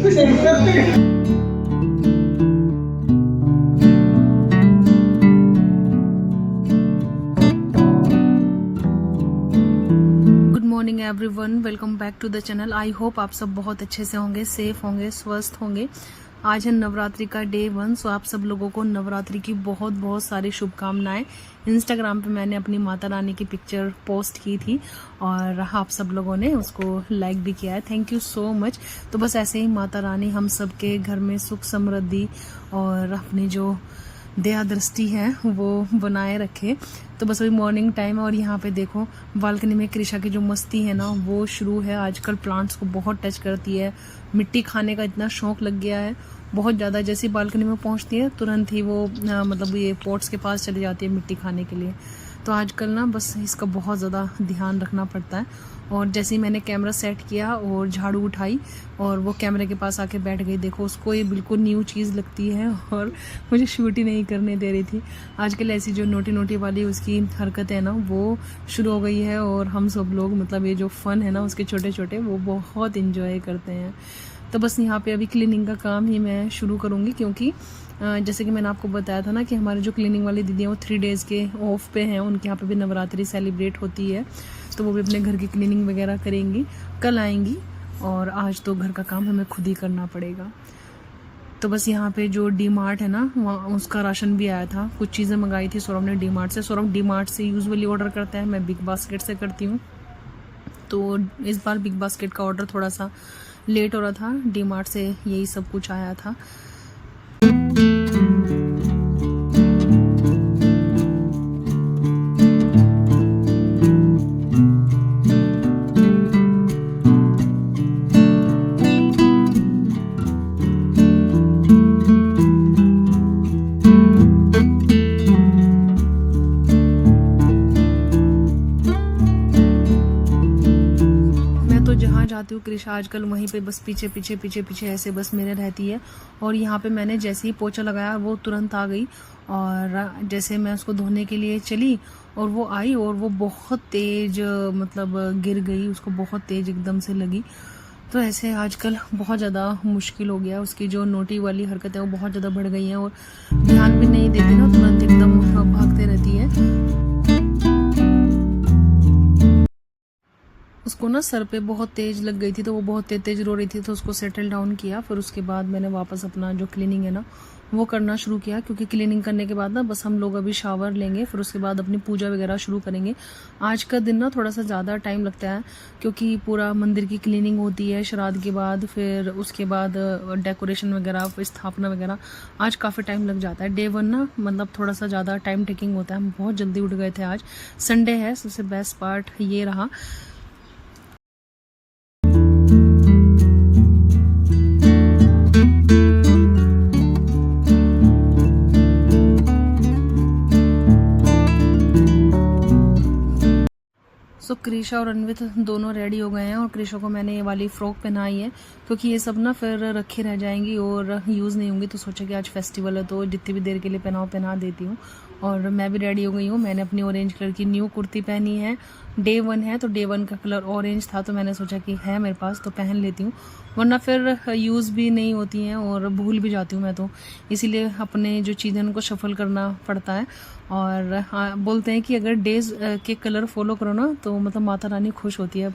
Morning everyone, welcome back to the channel. I hope आप सब बहुत अच्छे से होंगे, सेफ होंगे, स्वस्थ होंगे। आज है नवरात्रि का डे 1। सो आप सब लोगों को नवरात्रि की बहुत बहुत सारी शुभकामनाएं। इंस्टाग्राम पे मैंने अपनी माता रानी की पिक्चर पोस्ट की थी और आप सब लोगों ने उसको लाइक भी किया है। Thank you so much. तो बस ऐसे ही माता रानी हम सबके घर में सुख समृद्धि और अपनी जो दया दृष्टि है वो बनाए रखे। तो बस अभी मॉर्निंग टाइम है और यहाँ पे देखो बालकनी में कृषा की जो मस्ती है ना वो शुरू है। आजकल प्लांट्स को बहुत टच करती है, मिट्टी खाने का इतना शौक लग गया है बहुत ज़्यादा। जैसे बालकनी में पहुँचती है तुरंत ही वो मतलब ये पॉट्स के पास चली जाती है मिट्टी खाने के लिए। तो आजकल ना बस इसका बहुत ज़्यादा ध्यान रखना पड़ता है। और जैसे ही मैंने कैमरा सेट किया और झाड़ू उठाई और वो कैमरे के पास आके बैठ गई, देखो उसको ये बिल्कुल न्यू चीज़ लगती है और मुझे शूट ही नहीं करने दे रही थी। आजकल ऐसी जो नोटी नोटी वाली उसकी हरकत है ना वो शुरू हो गई है और हम सब लोग मतलब ये जो फन है ना उसके छोटे छोटे वो बहुत इंजॉय करते हैं। तो बस यहाँ पे अभी क्लीनिंग का काम ही मैं शुरू करूँगी क्योंकि जैसे कि मैंने आपको बताया था ना कि हमारे जो क्लीनिंग वाली दीदी हैं वो 3 डेज़ के ऑफ पे हैं। उनके यहाँ पे भी नवरात्रि सेलिब्रेट होती है तो वो भी अपने घर की क्लीनिंग वगैरह करेंगी, कल आएंगी। और आज तो घर का काम हमें खुद ही करना पड़ेगा। तो बस यहाँ पे जो डी मार्ट है ना वहाँ उसका राशन भी आया था। कुछ चीज़ें मंगाई थी सौरभ ने डी मार्ट से। सौरभ डी मार्ट से यूजुअली ऑर्डर करता है, मैं बिग बास्केट से करती हूँ। तो इस बार बिग बास्केट का ऑर्डर थोड़ा सा लेट हो रहा था, डी मार्ट से यही सब कुछ आया था। जाती हूँ कृषा आजकल वहीं पे बस पीछे पीछे पीछे पीछे ऐसे बस मेरे रहती है। और यहाँ पे मैंने जैसे ही पोछा लगाया वो तुरंत आ गई और जैसे मैं उसको धोने के लिए चली और वो आई और वो बहुत तेज मतलब गिर गई, उसको बहुत तेज एकदम से लगी। तो ऐसे आजकल बहुत ज़्यादा मुश्किल हो गया। उसकी जो नोटी वाली हरकत है वो बहुत ज़्यादा बढ़ गई है और ध्यान भी नहीं देती ना, तुरंत एकदम भागते रहती है। उसको ना सर पे बहुत तेज लग गई थी तो वो बहुत तेज रो रही थी। तो उसको सेटल डाउन किया, फिर उसके बाद मैंने वापस अपना जो क्लीनिंग है ना वो करना शुरू किया। क्योंकि क्लीनिंग करने के बाद ना बस हम लोग अभी शावर लेंगे, फिर उसके बाद अपनी पूजा वगैरह शुरू करेंगे। आज का दिन ना थोड़ा सा ज़्यादा टाइम लगता है क्योंकि पूरा मंदिर की क्लीनिंग होती है श्राद्ध के बाद, फिर उसके बाद डेकोरेशन वगैरह, फिर स्थापना वगैरह। आज काफ़ी टाइम लग जाता है। डे 1 ना मतलब थोड़ा सा ज़्यादा टाइम टेकिंग होता है। हम बहुत जल्दी उठ गए थे, आज संडे है। सबसे बेस्ट पार्ट ये रहा। सो कृषा और अन्वित दोनों रेडी हो गए हैं और कृषा को मैंने ये वाली फ्रॉक पहनाई है क्योंकि ये सब ना फिर रखे रह जाएंगी और यूज़ नहीं होंगी। तो सोचा कि आज फेस्टिवल है तो जितनी भी देर के लिए पहना देती हूँ। और मैं भी रेडी हो गई हूँ। मैंने अपनी ऑरेंज कलर की न्यू कुर्ती पहनी है। डे 1 है तो डे 1 का कलर ऑरेंज था तो मैंने सोचा कि है मेरे पास तो पहन लेती हूँ, वरना फिर यूज़ भी नहीं होती हैं और भूल भी जाती हूँ मैं तो। इसीलिए अपने जो चीज़ें उनको शफल करना पड़ता है। और हाँ, बोलते हैं कि अगर डेज के कलर फॉलो करो ना तो मतलब माता रानी खुश होती है।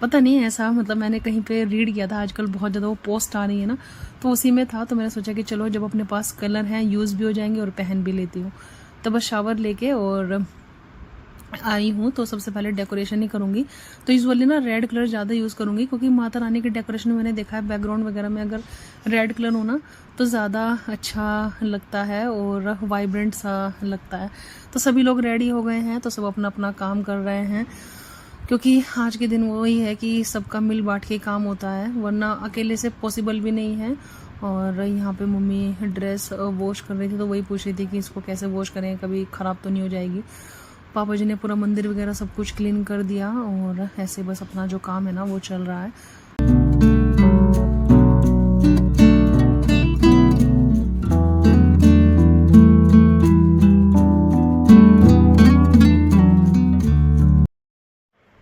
पता नहीं ऐसा मतलब मैंने कहीं पे रीड किया था, आजकल बहुत ज़्यादा वो पोस्ट आ रही है ना तो उसी में था। तो मैंने सोचा कि चलो जब अपने पास कलर हैं यूज़ भी हो जाएंगे और पहन भी लेती हूँ। तो बस शावर लेके और आई हूँ तो सबसे पहले डेकोरेशन ही करूँगी। तो यूजुअली ना रेड कलर ज़्यादा यूज़ करूँगी क्योंकि माता रानी के डेकोरेशन में मैंने देखा है बैकग्राउंड वगैरह में अगर रेड कलर हो ना तो ज़्यादा अच्छा लगता है और वाइब्रेंट सा लगता है। तो सभी लोग रेडी हो गए हैं तो सब अपना अपना काम कर रहे हैं क्योंकि आज के दिन वही है कि सबका मिल बांट के काम होता है, वरना अकेले से पॉसिबल भी नहीं है। और यहाँ पे मम्मी ड्रेस वॉश कर रही थी तो वही पूछ रही थी कि इसको कैसे वॉश करें, कभी ख़राब तो नहीं हो जाएगी। पापा जी ने पूरा मंदिर वगैरह सब कुछ क्लीन कर दिया और ऐसे बस अपना जो काम है ना वो चल रहा है।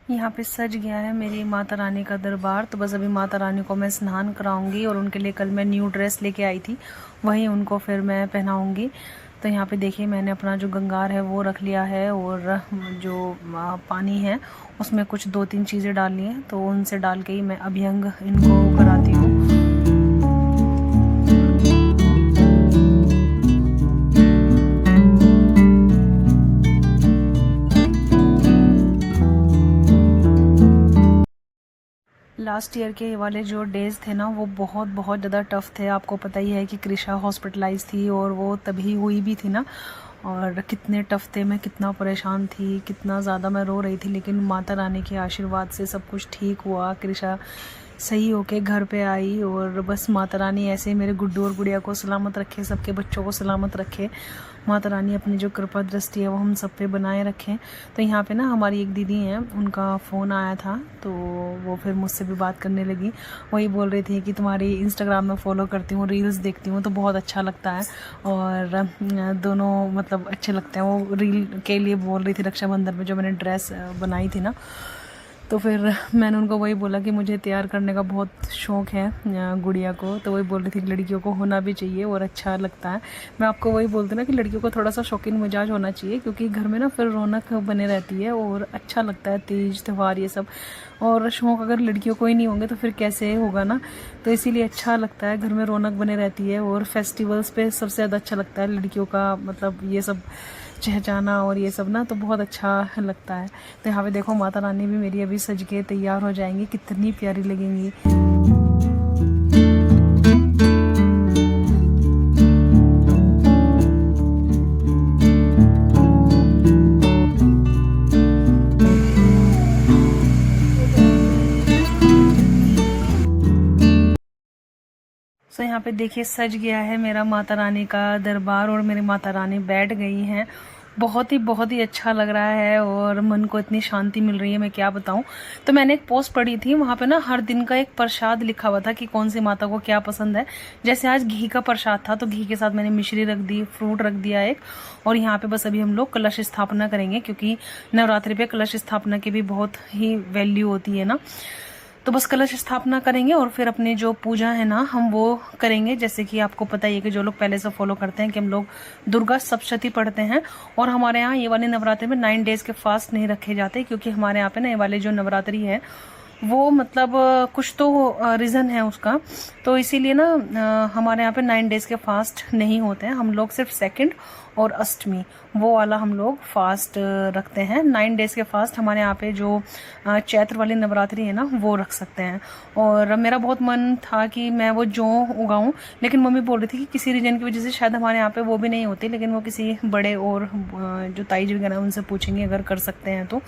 यहाँ पे सज गया है मेरी माता रानी का दरबार। तो बस अभी माता रानी को मैं स्नान कराऊंगी और उनके लिए कल मैं न्यू ड्रेस लेके आई थी, वही उनको फिर मैं पहनाऊंगी। तो यहाँ पे देखिए मैंने अपना जो गंगार है वो रख लिया है और जो पानी है उसमें कुछ 2-3 चीज़ें डालनी है, तो उनसे डाल के ही मैं अभ्यंग इनको कराती हूँ। लास्ट ईयर के वाले जो डेज़ थे ना वो बहुत ज़्यादा टफ़ थे। आपको पता ही है कि कृषा हॉस्पिटलाइज थी और वो तभी हुई भी थी ना, और कितने टफ़ थे, मैं कितना परेशान थी, कितना ज़्यादा मैं रो रही थी। लेकिन माता रानी के आशीर्वाद से सब कुछ ठीक हुआ, कृषा सही होके घर पे आई। और बस माता रानी ऐसे ही मेरे गुड्डू और गुड़िया को सलामत रखे, सबके बच्चों को सलामत रखे। माता रानी अपनी जो कृपा दृष्टि है वो हम सब पे बनाए रखें। तो यहाँ पे ना हमारी एक दीदी हैं, उनका फ़ोन आया था तो वो फिर मुझसे भी बात करने लगी। वही बोल रही थी कि तुम्हारी इंस्टाग्राम में फ़ॉलो करती हूँ, रील्स देखती हूँ तो बहुत अच्छा लगता है। और दोनों मतलब अच्छे लगते हैं। वो रील के लिए बोल रही थी रक्षाबंधन में जो मैंने ड्रेस बनाई थी ना, तो फिर मैंने उनको वही बोला कि मुझे तैयार करने का बहुत शौक़ है गुड़िया को। तो वही बोल रही थी कि लड़कियों को होना भी चाहिए और अच्छा लगता है। मैं आपको वही बोलती ना कि लड़कियों को थोड़ा सा शौकीन मिजाज होना चाहिए, क्योंकि घर में ना फिर रौनक बने रहती है और अच्छा लगता है, तीज त्यौहार ये सब। और शौक़ अगर लड़कियों को ही नहीं होंगे तो फिर कैसे होगा ना। तो इसीलिए अच्छा लगता है, घर में रौनक बने रहती है। और फेस्टिवल्स पे सबसे ज़्यादा अच्छा लगता है लड़कियों का, मतलब ये सब चहचाना और ये सब ना, तो बहुत अच्छा लगता है। तो यहाँ पे देखो माता रानी भी मेरी अभी सज के तैयार हो जाएंगी, कितनी प्यारी लगेंगी। तो यहाँ पे देखिए सज गया है मेरा माता रानी का दरबार और मेरी माता रानी बैठ गई हैं। बहुत ही अच्छा लग रहा है और मन को इतनी शांति मिल रही है, मैं क्या बताऊं। तो मैंने एक पोस्ट पढ़ी थी, वहां पे ना हर दिन का एक प्रसाद लिखा हुआ था कि कौन सी माता को क्या पसंद है। जैसे आज घी का प्रसाद था तो घी के साथ मैंने मिश्री रख दी, फ्रूट रख दिया एक। और यहाँ पे बस अभी हम लोग कलश स्थापना करेंगे, क्योंकि नवरात्रि पे कलश स्थापना की भी बहुत ही वैल्यू होती है ना। तो बस कलश स्थापना करेंगे और फिर अपनी जो पूजा है ना हम वो करेंगे। जैसे कि आपको पता ही है कि जो लोग पहले से फॉलो करते हैं कि हम लोग दुर्गा सप्तशती पढ़ते हैं। और हमारे यहाँ ये वाले नवरात्रि में 9 डेज के फास्ट नहीं रखे जाते, क्योंकि हमारे यहाँ पे ना ये वाले जो नवरात्रि है वो मतलब कुछ तो रीज़न है उसका। तो इसीलिए ना हमारे यहाँ पे 9 डेज के फास्ट नहीं होते हैं। हम लोग सिर्फ 2nd और अष्टमी वो वाला हम लोग फास्ट रखते हैं। 9 डेज के फास्ट हमारे यहाँ पे जो चैत्र वाली नवरात्रि है ना वो रख सकते हैं। और मेरा बहुत मन था कि मैं वो जौ उगाऊं, लेकिन मम्मी बोल रही थी कि किसी रीजन की वजह से शायद हमारे यहाँ पे वो भी नहीं होती। लेकिन वो किसी बड़े और जो ताई जी वगैरह उनसे पूछेंगे अगर कर सकते हैं तो।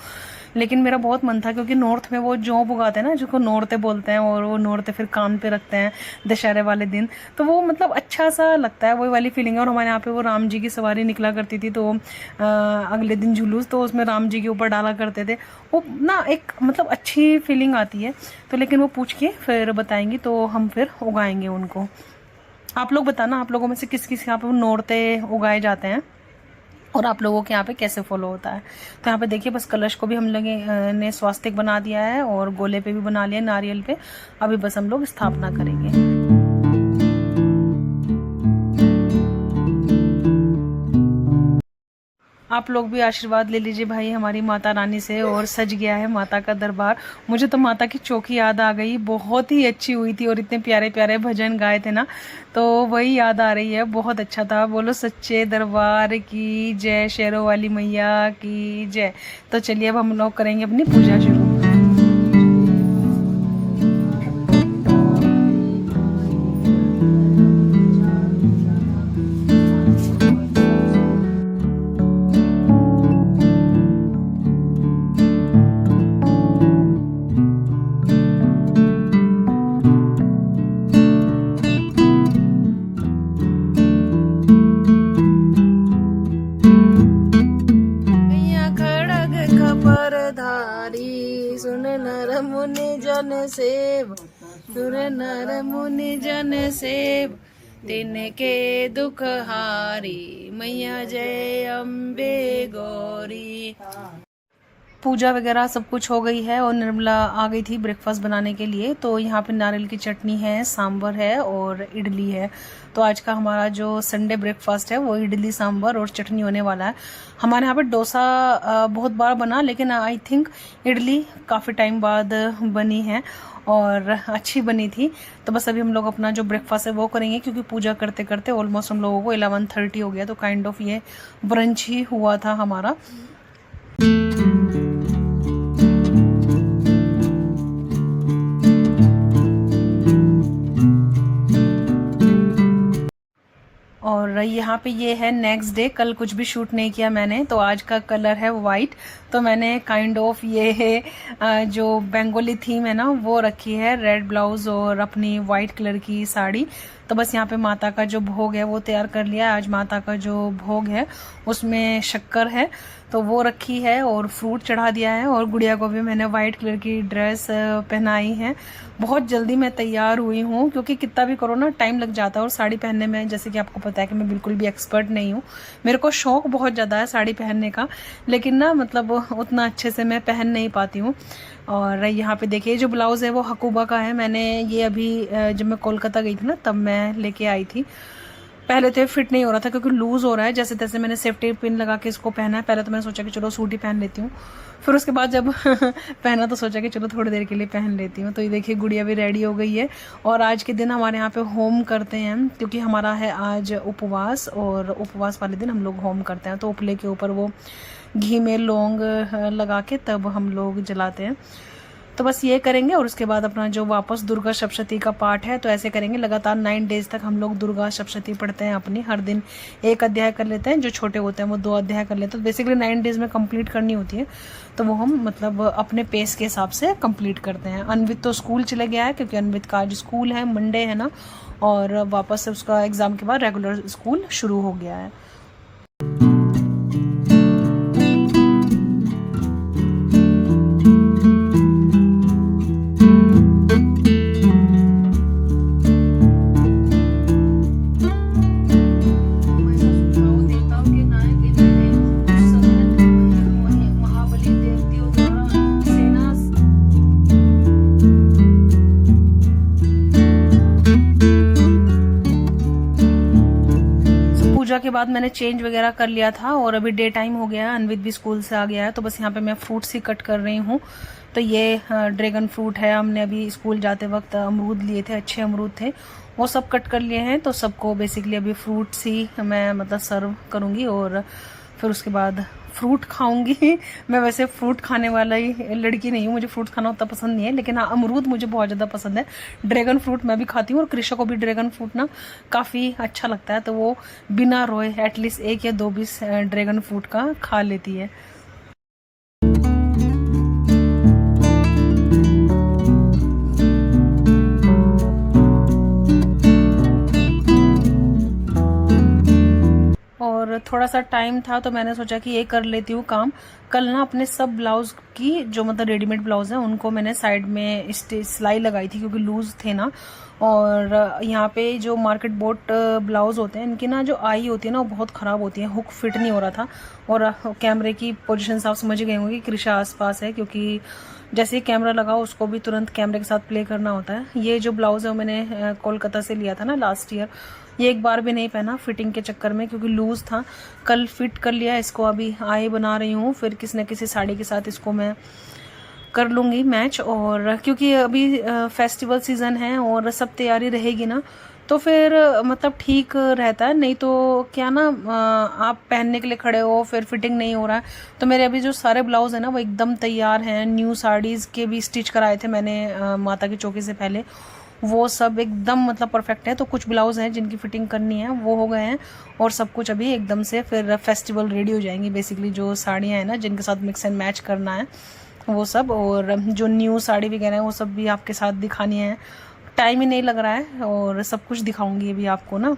लेकिन मेरा बहुत मन था, क्योंकि नॉर्थ में वो जौ उगाते हैं ना, जिसको नौरते बोलते हैं, और वो नौरते फिर कान पे रखते हैं दशहरे वाले दिन। तो वो मतलब अच्छा सा लगता है, वही वाली फीलिंग है। और हमारे यहाँ पे वो राम जी की सवारी निकला करती थी, तो अगले दिन जुलूस तो उसमें राम जी के ऊपर डाला करते थे। वो ना एक मतलब अच्छी फीलिंग आती है। तो लेकिन वो पूछ के फिर बताएंगी तो हम फिर उगाएंगे उनको। आप लोग बताना, आप लोगों में से किस किस यहाँ पे नौरते उगाए जाते हैं और आप लोगों के यहाँ पे कैसे फॉलो होता है। तो यहाँ पे देखिए बस कलश को भी हम लोग ने स्वास्तिक बना दिया है और गोले पे भी बना लिया नारियल पे। अभी बस हम लोग स्थापना करेंगे। आप लोग भी आशीर्वाद ले लीजिए भाई हमारी माता रानी से। और सज गया है माता का दरबार। मुझे तो माता की चौकी याद आ गई, बहुत ही अच्छी हुई थी और इतने प्यारे प्यारे भजन गाए थे ना, तो वही याद आ रही है। बहुत अच्छा था। बोलो सच्चे दरबार की जय, शेरों वाली मैया की जय। तो चलिए अब हम लोग करेंगे अपनी पूजा शुरू। सुन नर मुनि जन सेव, सुर नर मुनि जन सेव, तिनके दुख हारी, मैया जय अम्बे गौरी। पूजा वगैरह सब कुछ हो गई है और निर्मला आ गई थी ब्रेकफास्ट बनाने के लिए। तो यहाँ पे नारियल की चटनी है, सांभर है और इडली है। तो आज का हमारा जो संडे ब्रेकफास्ट है वो इडली सांभर और चटनी होने वाला है। हमारे यहाँ पे डोसा बहुत बार बना, लेकिन आई थिंक इडली काफ़ी टाइम बाद बनी है और अच्छी बनी थी। तो बस अभी हम लोग अपना जो ब्रेकफास्ट है वो करेंगे, क्योंकि पूजा करते करते ऑलमोस्ट हम लोगों को 11:30 हो गया। तो काइंड ऑफ ये ब्रंच ही हुआ था हमारा। और यहाँ पे ये है नेक्स्ट डे। कल कुछ भी शूट नहीं किया मैंने, तो आज का कलर है वाइट। तो मैंने काइंड ऑफ ये है जो बंगाली थीम है ना वो रखी है, रेड ब्लाउज और अपनी वाइट कलर की साड़ी। तो बस यहाँ पे माता का जो भोग है वो तैयार कर लिया। आज माता का जो भोग है उसमें शक्कर है तो वो रखी है और फ्रूट चढ़ा दिया है। और गुड़िया को भी मैंने वाइट कलर की ड्रेस पहनाई है। बहुत जल्दी मैं तैयार हुई हूँ, क्योंकि कितना भी करो ना टाइम लग जाता है। और साड़ी पहनने में जैसे कि आपको पता है कि मैं बिल्कुल भी एक्सपर्ट नहीं हूँ। मेरे को शौक बहुत ज़्यादा है साड़ी पहनने का, लेकिन ना मतलब उतना अच्छे से मैं पहन नहीं पाती हूँ। और यहाँ पे देखिए जो ब्लाउज़ है वो हकूबा का है। मैंने ये अभी जब मैं कोलकाता गई थी ना तब मैं लेके आई थी। पहले तो ये फिट नहीं हो रहा था क्योंकि लूज़ हो रहा है। जैसे तैसे मैंने सेफ्टी पिन लगा के इसको पहना है। पहले तो मैंने सोचा कि चलो सूट ही पहन लेती हूँ, फिर उसके बाद जब पहना तो सोचा कि चलो थोड़ी देर के लिए पहन लेती हूँ। तो ये देखिए गुड़िया भी रेडी हो गई है। और आज के दिन हमारे यहाँ पे होम करते हैं, क्योंकि हमारा है आज उपवास, और उपवास वाले दिन हम लोग होम करते हैं। तो उपले के ऊपर वो घी में लौंग लगा के तब हम लोग जलाते हैं। तो बस ये करेंगे और उसके बाद अपना जो वापस दुर्गा सप्तशती का पाठ है तो ऐसे करेंगे। लगातार 9 डेज तक हम लोग दुर्गा सप्तशती पढ़ते हैं अपनी। हर दिन एक अध्याय कर लेते हैं, जो छोटे होते हैं वो 2 अध्याय कर लेते हैं। तो बेसिकली 9 डेज में कंप्लीट करनी होती है, तो वो हम मतलब अपने पेस के हिसाब से कंप्लीट करते हैं। अनवित तो स्कूल चले गया है, क्योंकि अनवित का आज स्कूल है, मंडे है ना, और वापस से उसका एग्ज़ाम के बाद रेगुलर स्कूल शुरू हो गया है। पूजा के बाद मैंने चेंज वगैरह कर लिया था और अभी डे टाइम हो गया है। अनवित भी स्कूल से आ गया है। तो बस यहाँ पे मैं फ्रूट्स ही कट कर रही हूँ। तो ये ड्रैगन फ्रूट है। हमने अभी स्कूल जाते वक्त अमरूद लिए थे, अच्छे अमरूद थे, वो सब कट कर लिए हैं। तो सबको बेसिकली अभी फ्रूट्स ही मैं मतलब सर्व करूँगी और फिर उसके बाद फ्रूट खाऊंगी। मैं वैसे फ्रूट खाने वाला ही लड़की नहीं हूँ, मुझे फ्रूट खाना उतना पसंद नहीं है, लेकिन हाँ अमरूद मुझे बहुत ज़्यादा पसंद है। ड्रैगन फ्रूट मैं भी खाती हूँ और कृषा को भी ड्रैगन फ्रूट ना काफ़ी अच्छा लगता है। तो वो बिना रोए एटलीस्ट 1 या 2 पीस ड्रैगन फ्रूट का खा लेती है। और थोड़ा सा टाइम था तो मैंने सोचा कि ये कर लेती हूँ काम। कल ना अपने सब ब्लाउज की जो मतलब रेडीमेड ब्लाउज हैं उनको मैंने साइड में सिलाई लगाई थी, क्योंकि लूज थे ना। और यहाँ पे जो मार्केट बोट ब्लाउज होते हैं इनकी ना जो आई होती है ना वो बहुत ख़राब होती है, हुक फिट नहीं हो रहा था। और कैमरे की पोजीशन आप समझ गए होंगे कि कृषा आसपास है, क्योंकि जैसे ही कैमरा लगाओ उसको भी तुरंत कैमरे के साथ प्ले करना होता है। ये जो ब्लाउज़ है वो मैंने कोलकाता से लिया था ना लास्ट ईयर। ये एक बार भी नहीं पहना फिटिंग के चक्कर में, क्योंकि लूज़ था। कल फिट कर लिया इसको, अभी आई बना रही हूँ, फिर किसी न किसी साड़ी के साथ इसको मैं कर लूँगी मैच। और क्योंकि अभी फेस्टिवल सीज़न है और सब तैयारी रहेगी ना, तो फिर मतलब ठीक रहता है। नहीं तो क्या ना आप पहनने के लिए खड़े हो फिर फिटिंग नहीं हो रहा है। तो मेरे अभी जो सारे ब्लाउज है ना वो एकदम तैयार हैं। न्यू साड़ीज़ के भी स्टिच कराए थे मैंने माता की चौकी से पहले, वो सब एकदम मतलब परफेक्ट है। तो कुछ ब्लाउज हैं जिनकी फिटिंग करनी है वो हो गए हैं, और सब कुछ अभी एकदम से फिर फेस्टिवल रेडी हो जाएंगी। बेसिकली जो साड़ियाँ हैं ना जिनके साथ मिक्स एंड मैच करना है वो सब, और जो न्यू साड़ी वगैरह है वो सब भी आपके साथ दिखानी है। टाइम ही नहीं लग रहा है और सब कुछ दिखाऊंगी अभी आपको ना।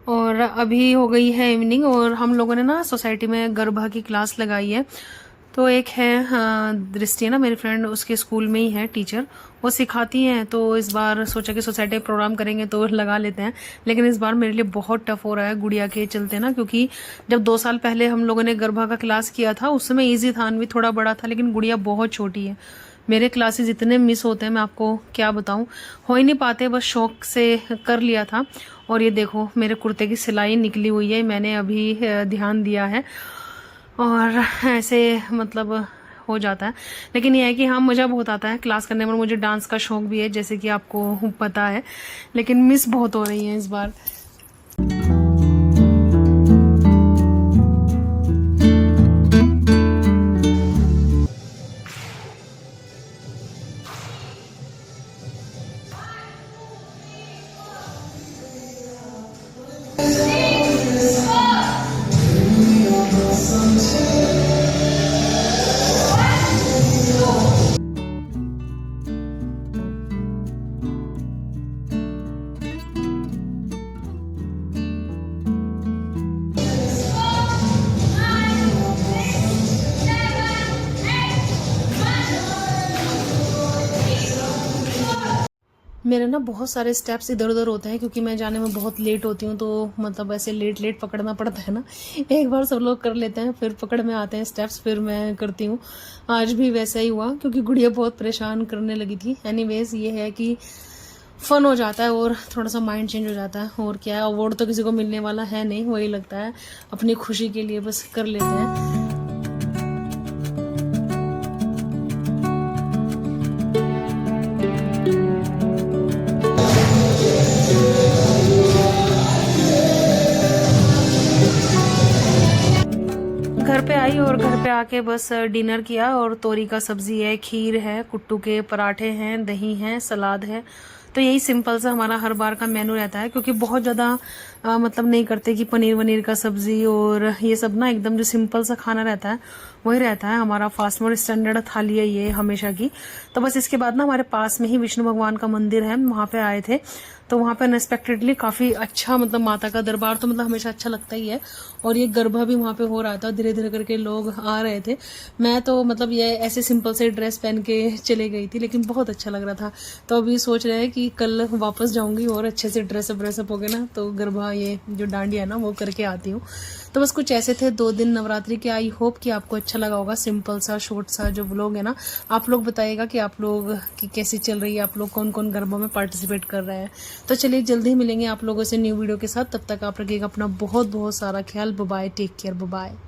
और अभी हो गई है इवनिंग और हम लोगों ने ना सोसाइटी में गरबा की क्लास लगाई है। तो एक है दृष्टि है ना मेरी फ्रेंड, उसके स्कूल में ही है टीचर, वो सिखाती हैं। तो इस बार सोचा कि सोसाइटी प्रोग्राम करेंगे तो लगा लेते हैं। लेकिन इस बार मेरे लिए बहुत टफ हो रहा है गुड़िया के चलते ना, क्योंकि जब 2 साल पहले हम लोगों ने गरबा का क्लास किया था उस समय ईजी था, अनवी थोड़ा बड़ा था, लेकिन गुड़िया बहुत छोटी है। मेरे क्लासेस इतने मिस होते हैं, मैं आपको क्या बताऊं, हो ही नहीं पाते, बस शौक से कर लिया था। और ये देखो मेरे कुर्ते की सिलाई निकली हुई है, मैंने अभी ध्यान दिया है। और ऐसे मतलब हो जाता है। लेकिन यह है कि हाँ, मज़ा बहुत आता है क्लास करने में। मुझे डांस का शौक भी है जैसे कि आपको पता है, लेकिन मिस बहुत हो रही है इस बार। मेरे ना बहुत सारे स्टेप्स इधर उधर होते हैं क्योंकि मैं जाने में बहुत लेट होती हूँ, तो मतलब ऐसे लेट पकड़ना पड़ता है ना। एक बार सब लोग कर लेते हैं फिर पकड़ में आते हैं स्टेप्स, फिर मैं करती हूँ। आज भी वैसा ही हुआ क्योंकि गुड़िया बहुत परेशान करने लगी थी। एनीवेज ये है कि फन हो जाता है और थोड़ा सा माइंड चेंज हो जाता है। और क्या है, अवार्ड तो किसी को मिलने वाला है नहीं, वही लगता है अपनी खुशी के लिए बस कर लेते हैं। घर पे आई और घर पे आके बस डिनर किया, और तोरी का सब्जी है, खीर है, कुट्टू के पराठे हैं, दही है, सलाद है। तो यही सिंपल सा हमारा हर बार का मेनू रहता है, क्योंकि बहुत ज़्यादा मतलब नहीं करते कि पनीर वनीर का सब्जी और ये सब ना, एकदम जो सिंपल सा खाना रहता है वही रहता है हमारा। फास्ट फूड स्टैंडर्ड थाली है ये हमेशा की। तो बस इसके बाद ना हमारे पास में ही विष्णु भगवान का मंदिर है, वहाँ पे आए थे। तो वहाँ पे अनएक्सपेक्टेडली काफ़ी अच्छा, मतलब माता का दरबार तो मतलब हमेशा अच्छा लगता ही है। और ये गरबा भी वहाँ पे हो रहा था, धीरे धीरे करके लोग आ रहे थे। मैं तो मतलब ये ऐसे सिंपल से ड्रेस पहन के चले गई थी, लेकिन बहुत अच्छा लग रहा था। तो अभी सोच रहे हैं कि कल वापस जाऊंगी और अच्छे से ड्रेसअप हो गए ना, तो गरबा ये जो डांडिया है ना वो करके आती हूँ। तो बस कुछ ऐसे थे 2 दिन नवरात्रि के। आई होप कि आपको अच्छा लगा होगा, सिंपल सा शॉर्ट सा जो व्लॉग है ना। आप लोग बताइएगा कि आप लोग की कैसी चल रही है, आप लोग कौन कौन गरबा में पार्टिसिपेट कर रहे हैं। तो चलिए जल्दी ही मिलेंगे आप लोगों से न्यू वीडियो के साथ। तब तक आप रखिएगा अपना बहुत बहुत सारा ख्याल। Bye, take care, bye.